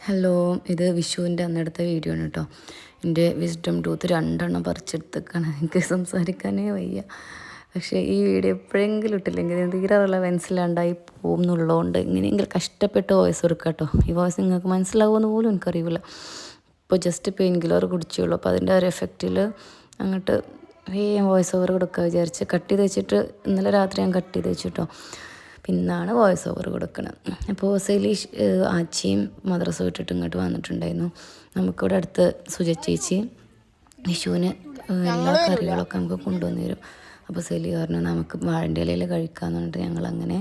Hello, ഇത് വിഷുവിൻ്റെ അന്നെടുത്ത video ആണ് കേട്ടോ. എൻ്റെ വിസ്ഡം ടൂത്ത് 2 പറിച്ചെടുത്തേക്കാണ്. എനിക്ക് സംസാരിക്കാനേ വയ്യ. പക്ഷേ ഈ വീഡിയോ എപ്പോഴെങ്കിലും ഇട്ടില്ലെങ്കിൽ തീരെ റിലവൻസിലാണ്ടായി പോകും എന്നുള്ളതുകൊണ്ട് ഇങ്ങനെയെങ്കിലും കഷ്ടപ്പെട്ട് വോയിസ് കൊടുക്കാം കേട്ടോ. ഈ വോയിസ് നിങ്ങൾക്ക് മനസ്സിലാവുമെന്ന് പോലും എനിക്കറിയില്ല. ഇപ്പോൾ ജസ്റ്റ് പെയിൻ കില്ലർ കുടിച്ചുള്ളൂ. അപ്പോൾ അതിൻ്റെ ഒരു എഫക്റ്റിൽ അങ്ങോട്ട് വോയിസ് ഓവർ കൊടുക്കുക വിചാരിച്ച് കട്ട് ചെയ്ത് വെച്ചിട്ട് ഇന്നലെ രാത്രി ഞാൻ കട്ട് ചെയ്ത് വെച്ചിട്ടോ. പിന്നാണ് വോയിസ് ഓവർ കൊടുക്കുന്നത്. അപ്പോൾ സെലീഷ് ആച്ചിയും മദ്രസ വിട്ടിട്ട് ഇങ്ങോട്ട് വന്നിട്ടുണ്ടായിരുന്നു. നമുക്കിവിടെ അടുത്ത് സുജച്ചേച്ചി വിഷുവിന് എല്ലാ കറികളൊക്കെ നമുക്ക് കൊണ്ടുവന്ന് തരും. അപ്പോൾ സെലി പറഞ്ഞു നമുക്ക് വാഴൻ്റെ ഇലയിൽ കഴിക്കാമെന്ന് പറഞ്ഞിട്ട് ഞങ്ങളങ്ങനെ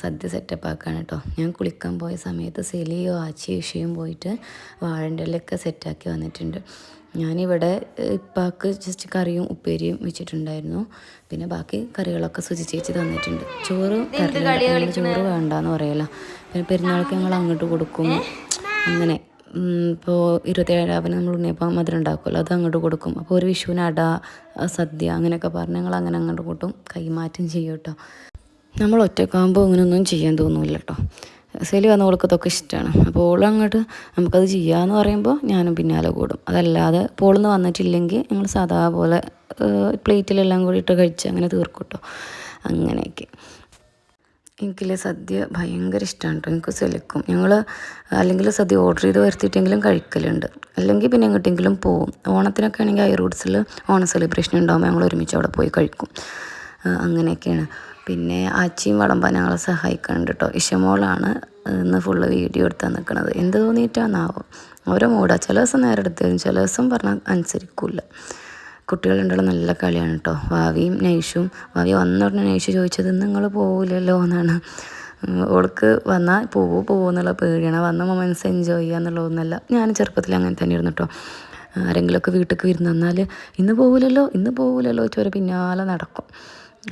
സദ്യ സെറ്റപ്പ് ആക്കുകയാണ് കേട്ടോ. ഞാൻ കുളിക്കാൻ പോയ സമയത്ത് സെലിയോ ആച്ചി വിഷയും പോയിട്ട് വാഴൻ്റെ ഇലയൊക്കെ സെറ്റാക്കി വന്നിട്ടുണ്ട്. ഞാനിവിടെ ഇപ്പാക്ക് ജസ്റ്റ് കറിയും ഉപ്പേരിയും വെച്ചിട്ടുണ്ടായിരുന്നു. പിന്നെ ബാക്കി കറികളൊക്കെ സുജി ചേച്ചി തന്നിട്ടുണ്ട്. ചോറ് ചോറ് വേണ്ടാന്ന് പറയല. പിന്നെ പെരുന്നാൾക്ക് ഞങ്ങൾ അങ്ങോട്ട് കൊടുക്കും. അങ്ങനെ ഇപ്പോൾ 27 നമ്മൾ ഉണ്ണിയപ്പം മധുരം ഉണ്ടാക്കുമല്ലോ, അത് അങ്ങോട്ട് കൊടുക്കും. അപ്പോൾ ഒരു വിഷുവിന് അട സദ്യ അങ്ങനെയൊക്കെ പറഞ്ഞ് ഞങ്ങൾ അങ്ങനെ അങ്ങോട്ട് കൂട്ടും, കൈമാറ്റം ചെയ്യും കേട്ടോ. നമ്മൾ ഒറ്റക്കാകുമ്പോൾ അങ്ങനെയൊന്നും ചെയ്യാൻ തോന്നില്ല കേട്ടോ. സെലി വന്ന ഓൾക്കതൊക്കെ ഇഷ്ടമാണ്. അപ്പോൾ ഓളങ്ങോട്ട് നമുക്കത് ചെയ്യാമെന്ന് പറയുമ്പോൾ ഞാനും പിന്നാലെ കൂടും. അതല്ലാതെ പോളെന്ന് വന്നിട്ടില്ലെങ്കിൽ ഞങ്ങൾ സാധാ പോലെ പ്ലേറ്റിലെല്ലാം കൂടി ഇട്ട് കഴിച്ച് അങ്ങനെ തീർക്കും കേട്ടോ. അങ്ങനെയൊക്കെ എനിക്കില്ലേ സദ്യ ഭയങ്കര ഇഷ്ടമാണ് കേട്ടോ. എനിക്ക് സെലിക്കും ഞങ്ങൾ അല്ലെങ്കിൽ സദ്യ ഓർഡർ ചെയ്ത് വരുത്തിയിട്ടെങ്കിലും കഴിക്കലുണ്ട്. അല്ലെങ്കിൽ പിന്നെ എങ്ങോട്ടെങ്കിലും പോവും. ഓണത്തിനൊക്കെ ആണെങ്കിൽ ഐറൂട്ട്സിൽ ഓണം സെലിബ്രേഷൻ ഉണ്ടാകുമ്പോൾ ഞങ്ങൾ ഒരുമിച്ച് അവിടെ പോയി കഴിക്കും. അങ്ങനെയൊക്കെയാണ്. പിന്നെ ആച്ചിയും വിളമ്പാൻ ഞങ്ങളെ സഹായിക്കുന്നുണ്ട് കേട്ടോ. ഇഷമോളാണ് ഇന്ന് ഫുള്ള് വീഡിയോ എടുത്താൽ നിൽക്കുന്നത്. എന്ത് തോന്നിയിട്ടാണെന്നാവും ഓരോ മൂടാ. ചില ദിവസം നേരെ എടുത്ത് തരും, ചില ദിവസം പറഞ്ഞാൽ അനുസരിക്കില്ല. കുട്ടികളുണ്ടല്ലോ നല്ല കളിയാണ് കേട്ടോ. വാവിയും നൈഷും. വാവി വന്ന ഉടനെ നൈഷു ചോദിച്ചത് നിങ്ങൾ പോവില്ലല്ലോ എന്നാണ്. ഓൾക്ക് വന്നാൽ പോവെന്നുള്ള പേടിയാണ്. വന്ന മൊമെൻറ്റ്സ് എൻജോയ് ചെയ്യുക എന്നുള്ളതൊന്നുമല്ല. ഞാൻ ചെറുപ്പത്തിൽ അങ്ങനെ തന്നെ ഇരുന്നു കേട്ടോ. ആരെങ്കിലുമൊക്കെ വീട്ടിലേക്ക് വരുന്ന വന്നാൽ ഇന്ന് പോവില്ലല്ലോ ചോര പിന്നാലെ നടക്കും.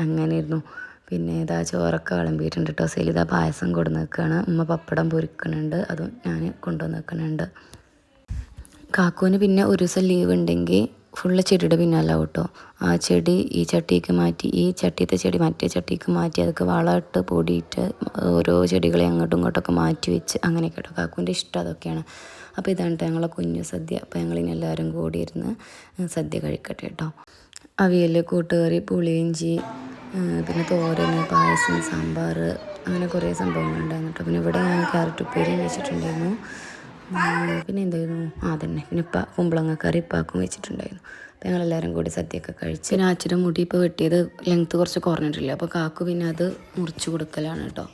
അങ്ങനെയായിരുന്നു. പിന്നെ ഇതാ ചോറൊക്കെ വിളമ്പിയിട്ടുണ്ട് കേട്ടോ. സെലിത പായസം കൊണ്ടുവന്ന് വെക്കുകയാണ്. ഉമ്മ പപ്പടം പൊരിക്കുന്നുണ്ട്, അതും ഞാൻ കൊണ്ടുവന്ന് വെക്കുന്നുണ്ട്. കാക്കുവിന് പിന്നെ ഒരു ദിവസം ലീവ് ഉണ്ടെങ്കിൽ ഫുള്ള് ചെടിയുടെ പിന്നാലാവും കേട്ടോ. ആ ചെടി ഈ ചട്ടിക്ക് മാറ്റി, ഈ ചട്ടിയത്തെ ചെടി മറ്റേ ചട്ടിക്ക് മാറ്റി, അതൊക്കെ വളമിട്ട് പൊടിയിട്ട് ഓരോ ചെടികളെ അങ്ങോട്ടും ഇങ്ങോട്ടൊക്കെ മാറ്റി വെച്ച് അങ്ങനെയൊക്കെ കേട്ടോ. കാക്കുവിൻ്റെ ഇഷ്ടം അതൊക്കെയാണ്. അപ്പോൾ ഇതാണ് ഞങ്ങളെ കുഞ്ഞു സദ്യ. അപ്പോൾ ഞങ്ങളിനി എല്ലാവരും കൂടി ഇരുന്ന് സദ്യ കഴിക്കട്ടെ കേട്ടോ. അവിയൽ, കൂട്ടുകറി, പുളിയിഞ്ചി, പിന്നെ തോരൻ, പായസം, സാമ്പാർ, അങ്ങനെ കുറേ സംഭവങ്ങളുണ്ടായിരുന്നു കേട്ടോ. പിന്നെ ഇവിടെ ഞാൻ ക്യാരറ്റ് ഉപ്പേരിയും വെച്ചിട്ടുണ്ടായിരുന്നു. പിന്നെ എന്തായിരുന്നു അതന്നെ. പിന്നെ കുമ്പളങ്ങക്കറി ഇപ്പാക്കും വെച്ചിട്ടുണ്ടായിരുന്നു. അപ്പോൾ ഞങ്ങളെല്ലാവരും കൂടി സദ്യയൊക്കെ കഴിച്ച്. പിന്നെ അച്ഛൻ്റെ മുടി ഇപ്പോൾ വെട്ടിയത് ലെങ്ത്ത് കുറച്ച് കുറഞ്ഞിട്ടില്ല. അപ്പോൾ കാക്കു പിന്നെ അത് മുറിച്ച് കൊടുക്കലാണ് കേട്ടോ.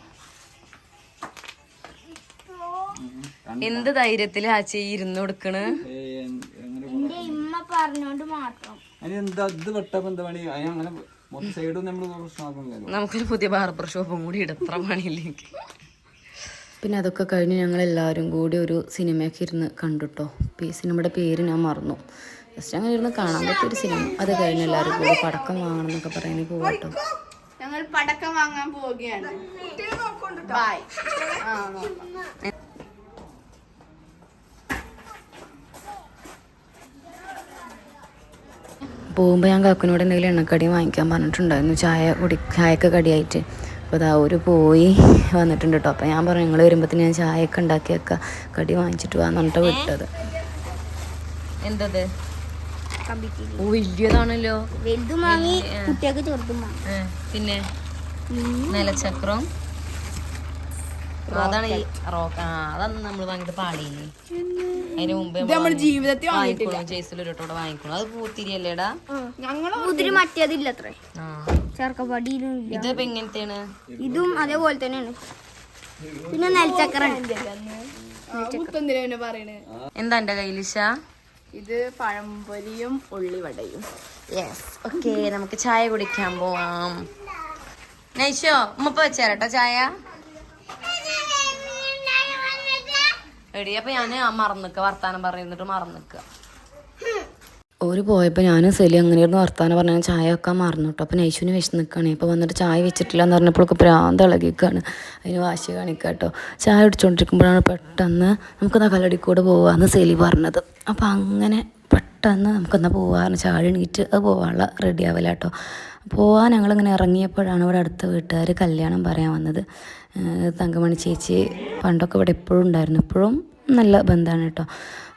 എന്ത് ധൈര്യത്തിൽ ആച്ചി ഇരുന്ന് കൊടുക്കണ്? നമുക്കൊരു പുതിയ ബാർബർ ഷോപ്പും കൂടി ഇടത്ര പണിയില്ലെങ്കിൽ. പിന്നെ അതൊക്കെ കഴിഞ്ഞ് ഞങ്ങളെല്ലാവരും കൂടി ഒരു സിനിമയൊക്കെ ഇരുന്ന് കണ്ടുട്ടോ. ഈ സിനിമയുടെ പേര് ഞാൻ മറന്നു. ജസ്റ്റ് അങ്ങനെ ഇരുന്ന് കാണാൻ പറ്റിയൊരു സിനിമ. അത് കഴിഞ്ഞ് എല്ലാവരും കൂടി പടക്കം വാങ്ങണം എന്നൊക്കെ പറയാൻ പോവാട്ടോ. ഞങ്ങൾ പടക്കം വാങ്ങാൻ പോവുകയാണ്. ബൈ. പോകുമ്പോൾ ഞാൻ കാക്കുനോട് എന്തെങ്കിലും എണ്ണക്കടി വാങ്ങിക്കാൻ പറഞ്ഞിട്ടുണ്ടായിരുന്നു, ചായക്ക് കടിയായിട്ട്. അപ്പോൾ അതാ ഒരു പോയി വന്നിട്ടുണ്ട് കേട്ടോ. അപ്പോൾ ഞാൻ പറഞ്ഞു നിങ്ങൾ വരുമ്പോഴത്തേന് ഞാൻ ചായയൊക്കെ ഉണ്ടാക്കി വെക്കാം, കടി വാങ്ങിച്ചിട്ട് വാന്ന് പറഞ്ഞിട്ട് വിട്ടത്. എന്തത് വലിയതാണല്ലോ. പിന്നെ നിലച്ചക്രം അതാണ് ഈ റോക്ക്. അതൊന്നും നമ്മൾ വാങ്ങിട്ട് പാടിയില്ലേ. അതിന് മുമ്പേ ജീവിതത്തിൽ ചേസിലൊരോട്ടോടെ വാങ്ങിക്കണം. അത് പൂത്തിരിയല്ലേടാ? മറ്റേതില്ലത്രേ ഇതിപ്പോ എങ്ങനത്തെയാണ്? ഇതും അതേപോലെ തന്നെയാണ്. പിന്നെ നെൽച്ചക്കര. എന്താ എന്റെ കയ്യിലിശ? ഇത് പഴംപൊരിയും ഉള്ളിവടയും. Yes, okay. നമുക്ക് ചായ കുടിക്കാൻ പോവാം. നൈഷോ ഉമ്മപ്പ വെച്ചേരട്ടോ ചായ. എടി അപ്പൊ ഞാൻ മറന്നിക്ക, വർത്താനം പറയുന്നിട്ട് മറന്നിക്ക. ഓര് പോയപ്പോൾ ഞാൻ സെലി അങ്ങനെയായിരുന്നു വർത്താനം പറഞ്ഞാൽ ചായ വെക്കാൻ മറന്നു കേട്ടോ. അപ്പോൾ നൈഷുവിന് വിശന്നിക്കാണ്. ഇപ്പോൾ വന്നിട്ട് ചായ വെച്ചിട്ടില്ല എന്ന് പറഞ്ഞപ്പോഴൊക്കെ പ്രാന്ത് ഇളകിക്കാണ്. അതിന് വാശി കാണിക്കുക കേട്ടോ. ചായ കുടിച്ചുകൊണ്ടിരിക്കുമ്പോഴാണ് പെട്ടെന്ന് നമുക്കെന്നാ കല്ലടിക്കൂടെ പോവാന്ന് സെലി പറഞ്ഞത്. അപ്പോൾ അങ്ങനെ പെട്ടെന്ന് നമുക്കെന്നാ പോവാന്ന് ചായ എണീറ്റ് അത് പോവാനുള്ള റെഡി ആവില്ല കേട്ടോ. പോവാൻ ഞങ്ങളിങ്ങനെ ഇറങ്ങിയപ്പോഴാണ് ഇവിടെ അടുത്ത വീട്ടുകാർ കല്യാണം പറയാൻ വന്നത്. തങ്കമണി ചേച്ചി പണ്ടൊക്കെ ഇവിടെ എപ്പോഴും ഉണ്ടായിരുന്നു. ഇപ്പോഴും നല്ല ബന്ധമാണ് കേട്ടോ.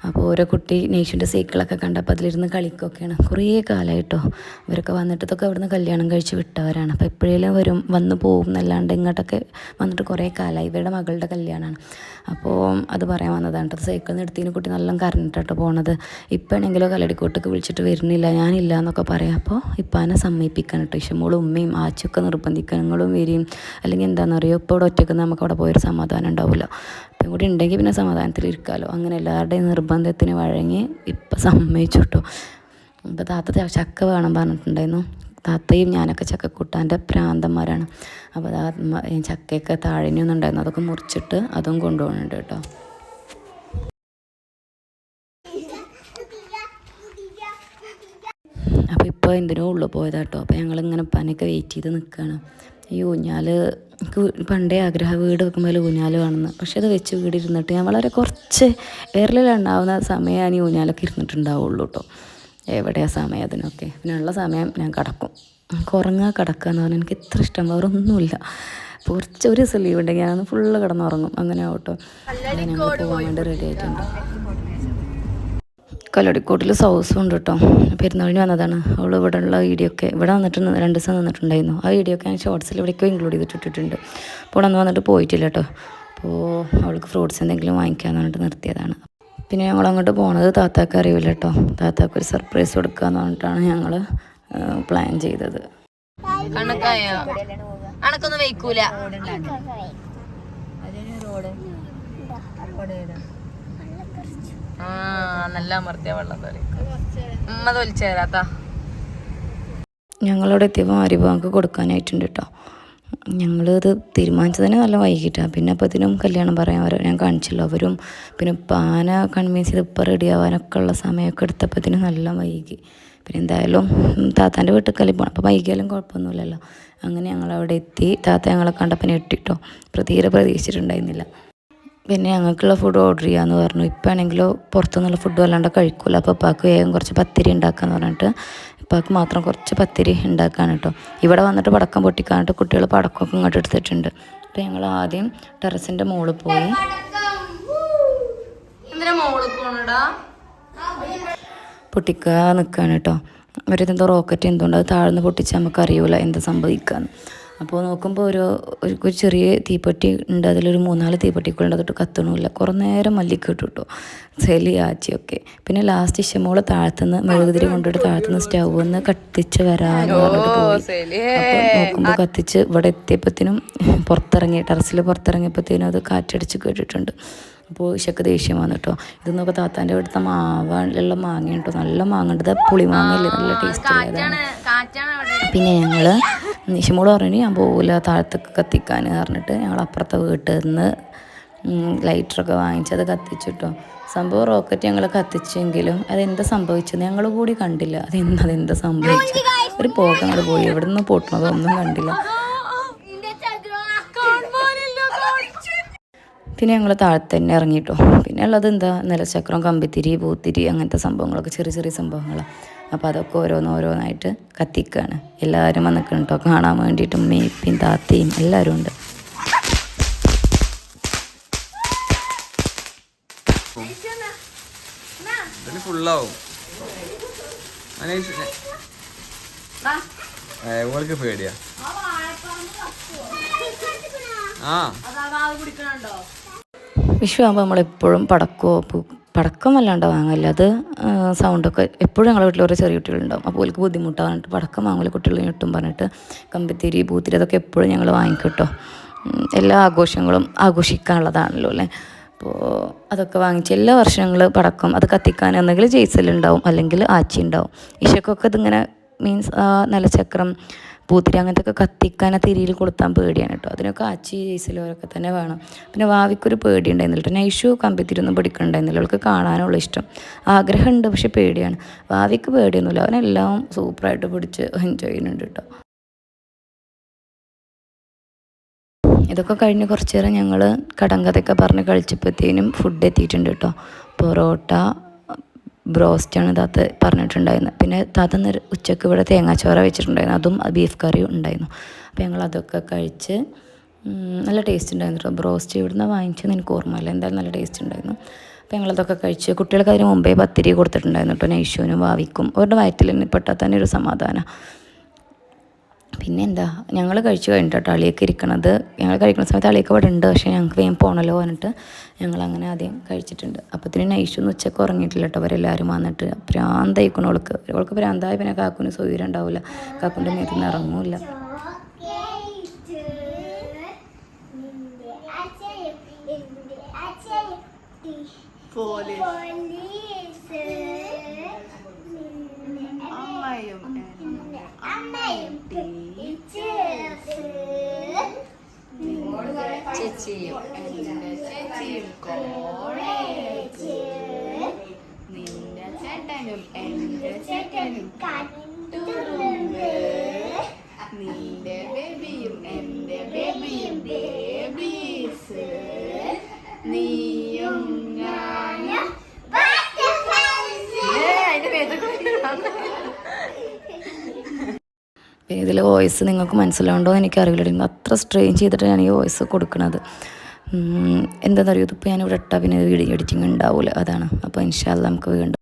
അപ്പോൾ ഓരോ കുട്ടി നേഷ്യൻ്റെ സൈക്കിളൊക്കെ കണ്ടപ്പോൾ അതിലിരുന്ന് കളിക്കുകയൊക്കെയാണ്. കുറേ കാലമായിട്ടോ ഇവരൊക്കെ വന്നിട്ടൊക്കെ അവിടുന്ന് കല്യാണം കഴിച്ച് വിട്ടവരാണ്. അപ്പോൾ എപ്പോഴേലും വരും, വന്ന് പോകും എന്നല്ലാണ്ട് ഇങ്ങോട്ടൊക്കെ വന്നിട്ട് കുറേ കാലമായി. ഇവരുടെ മകളുടെ കല്യാണമാണ്. അപ്പോൾ അത് പറയാൻ വന്നതാണ് കേട്ടോ. സൈക്കിളിൽ നിന്ന് എടുത്തതിന് കുട്ടി നല്ല കരഞ്ഞിട്ടോ പോണത്. ഇപ്പം ആണെങ്കിലോ കല്ലടിക്കോട്ടൊക്കെ വിളിച്ചിട്ട് വരുന്നില്ല, ഞാനില്ല എന്നൊക്കെ പറയാം. അപ്പോൾ ഇപ്പാനെ സമ്മതിപ്പിക്കാൻ കേട്ടോ. ഇഷ്ടമോളും ഉമ്മയും ആച്ചൊക്കെ നിർബന്ധിക്കാൻ, നിങ്ങളും വരും, അല്ലെങ്കിൽ എന്താണെന്നറിയോ ഇപ്പോൾ ഇവിടെ ഒറ്റയ്ക്ക് നമുക്ക് അവിടെ പോയൊരു സമാധാനം ഉണ്ടാവില്ല. ഇപ്പം കൂടി ഉണ്ടെങ്കിൽ പിന്നെ സമാധാനത്തിലിരിക്കാമല്ലോ. അങ്ങനെ എല്ലാവരുടെയും നിർബന്ധത്തിന് വഴങ്ങി ഇപ്പം സമ്മതിച്ചു കേട്ടോ. ഇപ്പോൾ താത്ത ചക്ക വേണം പറഞ്ഞിട്ടുണ്ടായിരുന്നു. താത്തയും ഞാനൊക്കെ ചക്കക്കൂട്ടാൻ്റെ പ്രാന്തന്മാരാണ്. അപ്പോൾ ചക്കയൊക്കെ താഴെയൊന്നുണ്ടായിരുന്നു, അതൊക്കെ മുറിച്ചിട്ട് അതും കൊണ്ടുപോകുന്നുണ്ട് കേട്ടോ. അപ്പോൾ ഇപ്പോൾ എന്തിനോ ഉള്ളു പോയതാട്ടോ. അപ്പോൾ ഞങ്ങളിങ്ങനെ പനയൊക്കെ വെയിറ്റ് ചെയ്ത് നിൽക്കുകയാണ്. ഈ ഊഞ്ഞാൽ പണ്ടേ ആഗ്രഹം വീട് വെക്കുമ്പോൾ ഊഞ്ഞാൽ വേണമെന്ന്. പക്ഷെ അത് വെച്ച് വീടിരുന്നിട്ട് ഞാൻ വളരെ കുറച്ച് എയറിലുണ്ടാവുന്ന സമയം ഞാൻ ഈ ഊഞ്ഞാലൊക്കെ ഇരുന്നിട്ടുണ്ടാവുള്ളൂ കേട്ടോ. എവിടെയാണ് സമയം അതിനൊക്കെ? പിന്നെയുള്ള സമയം ഞാൻ കിടക്കും. കുറങ്ങുക കിടക്കുക എന്ന് പറഞ്ഞാൽ എനിക്ക് ഇത്ര ഇഷ്ടം വേറെ ഒന്നുമില്ല. കുറച്ച് ഒരു ദിവസം ലീവ് ഉണ്ടെങ്കിൽ ഞാൻ ഫുള്ള് കിടന്നുറങ്ങും. അങ്ങനെ ആവട്ടോ. ഞങ്ങൾ പോകാൻ വേണ്ടി റെഡി ആയിട്ടുണ്ട്. കല്ലടിക്കോട്ടിൽ സൗസും ഉണ്ട് കേട്ടോ. പെരുന്നാളിന് വന്നതാണ്. അവൾ ഇവിടെ ഉള്ള വീഡിയോ ഒക്കെ ഇവിടെ വന്നിട്ട് 2 ദിവസം നിന്നിട്ടുണ്ടായിരുന്നു. ആ വീഡിയോ ഒക്കെ ഞാൻ ഷോർട്സിൽ ഇവിടേക്കോ ഇൻക്ലൂഡ് ചെയ്തിട്ടിട്ടുണ്ട്. അപ്പോൾ ഇവിടെ ഒന്നും വന്നിട്ട് പോയിട്ടില്ല കേട്ടോ. അപ്പോൾ അവൾക്ക് ഫ്രൂട്ട്സ് എന്തെങ്കിലും വാങ്ങിക്കാമെന്ന് പറഞ്ഞിട്ട് നിർത്തിയതാണ്. പിന്നെ ഞങ്ങൾ അങ്ങോട്ട് പോണത് താത്താക്ക് അറിയില്ല കേട്ടോ. താത്താക്ക് ഒരു സർപ്രൈസ് കൊടുക്കാന്ന് പറഞ്ഞിട്ടാണ് ഞങ്ങൾ പ്ലാൻ ചെയ്തത്. അണക്കൊന്നും വയ്ക്കൂല. നല്ല അമർത്തിയ വെള്ളം ഉമ്മ തൊലിച്ചേരാത്ത. ഞങ്ങളവിടെ എത്തിയപ്പോൾ അരിവാക്ക് കൊടുക്കാനായിട്ടുണ്ട് കേട്ടോ. ഞങ്ങളിത് തീരുമാനിച്ചതിന് നല്ല വൈകിട്ടാണ്. പിന്നെ അപ്പോൾ ഇതിനും കല്യാണം പറയാൻ ഞാൻ കാണിച്ചല്ലോ. അവരും പിന്നെ പാന കൺവിൻസ് ചെയ്ത് ഇപ്പം റെഡി ആവാനൊക്കെ ഉള്ള സമയമൊക്കെ എടുത്തപ്പോൾ നല്ല വൈകി. പിന്നെ എന്തായാലും താത്താൻ്റെ വീട്ടിൽ കളി പോകണം. അപ്പോൾ വൈകിയാലും കുഴപ്പമൊന്നുമില്ലല്ലോ. അങ്ങനെ ഞങ്ങളവിടെ എത്തി. താത്ത ഞങ്ങളെ കണ്ടപ്പോൾ ഞെട്ടിട്ടോ. തീരെ പ്രതീക്ഷിച്ചിട്ടുണ്ടായിരുന്നില്ല. പിന്നെ ഞങ്ങൾക്കുള്ള ഫുഡ് ഓർഡർ ചെയ്യാമെന്ന് പറഞ്ഞു. ഇപ്പം ആണെങ്കിലോ പുറത്തുനിന്നുള്ള ഫുഡ് വല്ലാണ്ട് കഴിക്കില്ല. അപ്പോൾ ഉപ്പാക്ക് വേഗം കുറച്ച് പത്തിരി ഉണ്ടാക്കാമെന്ന് പറഞ്ഞിട്ട് ഉപ്പാക്ക് മാത്രം കുറച്ച് പത്തിരി ഉണ്ടാക്കാൻ കേട്ടോ. ഇവിടെ വന്നിട്ട് പടക്കം പൊട്ടിക്കാനിട്ട് കുട്ടികൾ പടക്കമൊക്കെ ഇങ്ങോട്ട് എടുത്തിട്ടുണ്ട്. അപ്പോൾ ഞങ്ങൾ ആദ്യം ടെറസിൻ്റെ മുകളിൽ പോയി പൊട്ടിക്കാൻ നിൽക്കുകയാണ് കേട്ടോ. അവരിതെന്തോ റോക്കറ്റ് എന്തുകൊണ്ട് അത് താഴ്ന്ന് പൊട്ടിച്ച് നമുക്കറിയില്ല എന്താ സംഭവിക്കാമെന്ന്. അപ്പോൾ നോക്കുമ്പോൾ ഒരു ചെറിയ തീപ്പെട്ടി ഉണ്ട്. അതിലൊരു 3-4 തീപ്പെട്ടിക്കുണ്ട്. അതൊട്ട് കത്തണമില്ല. കുറേ നേരം മല്ലിക്കിട്ടു കേട്ടോ. ചെലി ആച്ചിയൊക്കെ. പിന്നെ ലാസ്റ്റ് ഇഷ്ടമോള് താഴത്തുനിന്ന് മെഴുകുതിരി കൊണ്ടിട്ട് താഴത്തുനിന്ന് സ്റ്റൗവിൽ നിന്ന് കത്തിച്ച് വരാമെന്ന് പറഞ്ഞിട്ട് പോയി. അപ്പോൾ നോക്കുമ്പോൾ കത്തിച്ച് ഇവിടെ എത്തിയപ്പോഴത്തേനും ടെറസിൽ പുറത്തിറങ്ങിയപ്പോഴത്തേനും അത് കാറ്റടിച്ച് കേട്ടിട്ടുണ്ട്. അപ്പോൾ ഇഷക്ക് ദേഷ്യം വന്നു കേട്ടോ. ഇതെന്നൊക്കെ താത്താൻ്റെ ഇവിടുത്തെ മാവിലുള്ള മാങ്ങ കേട്ടോ. നല്ല മാങ്ങ ഉണ്ട്. പുളിമാങ്ങയില്ലേ, നല്ല ടേസ്റ്റ് ഉള്ളതാണ്. പിന്നെ ഞങ്ങൾ നിഷമോള് പറഞ്ഞു ഞാൻ പോകില്ല താഴത്തൊക്കെ കത്തിക്കാൻ പറഞ്ഞിട്ട് ഞങ്ങൾ അപ്പുറത്തെ വീട്ടിൽ നിന്ന് ലൈറ്ററൊക്കെ വാങ്ങിച്ചത് കത്തിച്ചിട്ടോ. സംഭവം റോക്കറ്റ് ഞങ്ങൾ കത്തിച്ചെങ്കിലും അതെന്താ സംഭവിച്ചത് ഞങ്ങൾ കൂടി കണ്ടില്ല. അതെന്താ സംഭവിച്ചത്? ഒരു പോക്കങ്ങൾ പോയി എവിടെ നിന്ന് പൊട്ടണതോ ഒന്നും കണ്ടില്ല. പിന്നെ ഞങ്ങൾ താഴത്ത് തന്നെ ഇറങ്ങിയിട്ടോ. പിന്നെ ഉള്ളത് എന്താ നിലച്ചക്രം, കമ്പിത്തിരി, പൂത്തിരി, അങ്ങനത്തെ സംഭവങ്ങളൊക്കെ ചെറിയ ചെറിയ സംഭവങ്ങളാണ്. അപ്പോൾ അതൊക്കെ ഓരോന്നായിട്ട് കത്തിക്കുകയാണ്. എല്ലാവരും വന്നിക്കണം കേട്ടോ കാണാൻ വേണ്ടിയിട്ടും. മേപ്പിയും താത്തയും എല്ലാവരും ഉണ്ട്. ഫുള്ളാവും നിങ്ങൾക്ക് പേടിയാ? വിഷു ആകുമ്പോൾ നമ്മളെപ്പോഴും പടക്കം വല്ലാണ്ട് വാങ്ങില്ല. അത് സൗണ്ടൊക്കെ എപ്പോഴും ഞങ്ങളുടെ വീട്ടിൽ ഓരോ ചെറിയ കുട്ടികളുണ്ടാവും. അപ്പോൾ അവർക്ക് ബുദ്ധിമുട്ടാണ് പടക്കം വാങ്ങില്ല. കുട്ടികൾ ഞെട്ടും പറഞ്ഞിട്ട് കമ്പിത്തിരി, പൂത്തിരി അതൊക്കെ എപ്പോഴും ഞങ്ങൾ വാങ്ങിക്കിട്ടോ. എല്ലാ ആഘോഷങ്ങളും ആഘോഷിക്കാനുള്ളതാണല്ലോ അല്ലേ. അപ്പോൾ അതൊക്കെ വാങ്ങിച്ച് എല്ലാ വർഷവും ഞങ്ങൾ പടക്കം അത് കത്തിക്കാൻ ഒന്നെങ്കിൽ ജെയ്സലുണ്ടാവും അല്ലെങ്കിൽ ആച്ചി ഉണ്ടാവും. ഇഷക്കൊക്കെ ഇതിങ്ങനെ മീൻസ് നിലച്ചക്രം, പൂത്തിരി അങ്ങനത്തെ ഒക്കെ കത്തിക്കാൻ തിരിയിൽ കൊളുത്താൻ പേടിയാണ് കേട്ടോ. അതിനൊക്കെ ആച്ചി ജെയ്സലോരൊക്കെ തന്നെ വേണം. പിന്നെ വാവിക്കൊരു പേടി ഉണ്ടായിരുന്നില്ല കേട്ടോ. നൈഷു കമ്പിത്തിരിയൊന്നും പിടിക്കണ്ടായിരുന്നില്ല. അവൾക്ക് കാണാനുള്ള ഇഷ്ടം, ആഗ്രഹമുണ്ട്, പക്ഷെ പേടിയാണ്. വാവിക്ക് പേടിയൊന്നുമില്ല. അവനെല്ലാം സൂപ്പറായിട്ട് പിടിച്ച് എൻജോയ് ചെയ്യുന്നുണ്ട് കേട്ടോ. ഇതൊക്കെ കഴിഞ്ഞ് കുറച്ച് നേരം ഞങ്ങൾ കടങ്കഥയൊക്കെ പറഞ്ഞ് കളിച്ചപ്പോഴത്തേനും ഫുഡ് എത്തിയിട്ടുണ്ട് കേട്ടോ. പൊറോട്ട, ബ്രോസ്റ്റാണ് താത്ത പറഞ്ഞിട്ടുണ്ടായിരുന്നത്. പിന്നെ താത്ത ഉച്ചയ്ക്ക് ഇവിടെ തേങ്ങാച്ചോറ വെച്ചിട്ടുണ്ടായിരുന്നു. അതും ബീഫ് കറിയും ഉണ്ടായിരുന്നു. അപ്പോൾ ഞങ്ങൾ അതൊക്കെ കഴിച്ച് നല്ല ടേസ്റ്റ് ഉണ്ടായിരുന്നു കേട്ടോ. ബ്രോസ്റ്റ് ഇവിടുന്ന് വാങ്ങിച്ചെന്ന് എനിക്ക് ഓർമ്മയില്ല, എന്തായാലും നല്ല ടേസ്റ്റ് ഉണ്ടായിരുന്നു. അപ്പോൾ ഞങ്ങളതൊക്കെ കഴിച്ച് കുട്ടികൾക്ക് അതിന് മുമ്പേ പത്തിരി കൊടുത്തിട്ടുണ്ടായിരുന്നു കേട്ടോ, നൈഷുവിനും ഭാവിക്കും. അവരുടെ വയറ്റിൽ തന്നെ പെട്ടാൽ തന്നെ ഒരു സമാധാനം. പിന്നെ എന്താ ഞങ്ങൾ കഴിച്ച് കഴിഞ്ഞിട്ടോ അളിയൊക്കെ ഇരിക്കണത്. ഞങ്ങൾ കഴിക്കുന്ന സമയത്ത് അളിയൊക്കെ ഇവിടെ ഉണ്ട്, പക്ഷേ ഞങ്ങൾക്ക് വേഗം പോകണമല്ലോ പറഞ്ഞിട്ട് ഞങ്ങളങ്ങനെ ആദ്യം കഴിച്ചിട്ടുണ്ട്. അപ്പോഴത്തേനും നൈഷൊന്നും ഉച്ചയ്ക്ക് ഉറങ്ങിയിട്ടില്ല കേട്ടോ. അവരെല്ലാവരും വന്നിട്ട് ഭ്രാന്തായിക്കണം അവൾക്ക് ഭ്രാന്തായി. പിന്നെ കാക്കുന് സൗകര്യം ഉണ്ടാവില്ല, കാക്കുൻ്റെ മേത്തിൽ നിന്ന് ഇറങ്ങൂല്ല. ചേച്ചിയും നിന്റെ ചേട്ടനും എന്റെ ചേട്ടനും കട്ടുറുമ്പ്, നിന്റെ ബേബിയും എന്റെ ബേബിയും ബേബീസ്, നീയും ഞാനും ഇതിൽ വോയിസ് നിങ്ങൾക്ക് മനസ്സിലാവുണ്ടോ എന്ന് എനിക്കറിയില്ല. അത്ര സ്ട്രെയിൻ ചെയ്തിട്ട് ഞാൻ ഈ വോയിസ് കൊടുക്കുന്നത്. എന്താണെന്നറിയോ, ഇതിപ്പോൾ ഞാനിവിടെ ഇട്ടാൽ പിന്നെ വീഡിയോ എഡിറ്റിംഗ് ഉണ്ടാവില്ല, അതാണ്. അപ്പോൾ ഇൻഷാ അല്ലാഹ് നമുക്ക് വീണ്ടും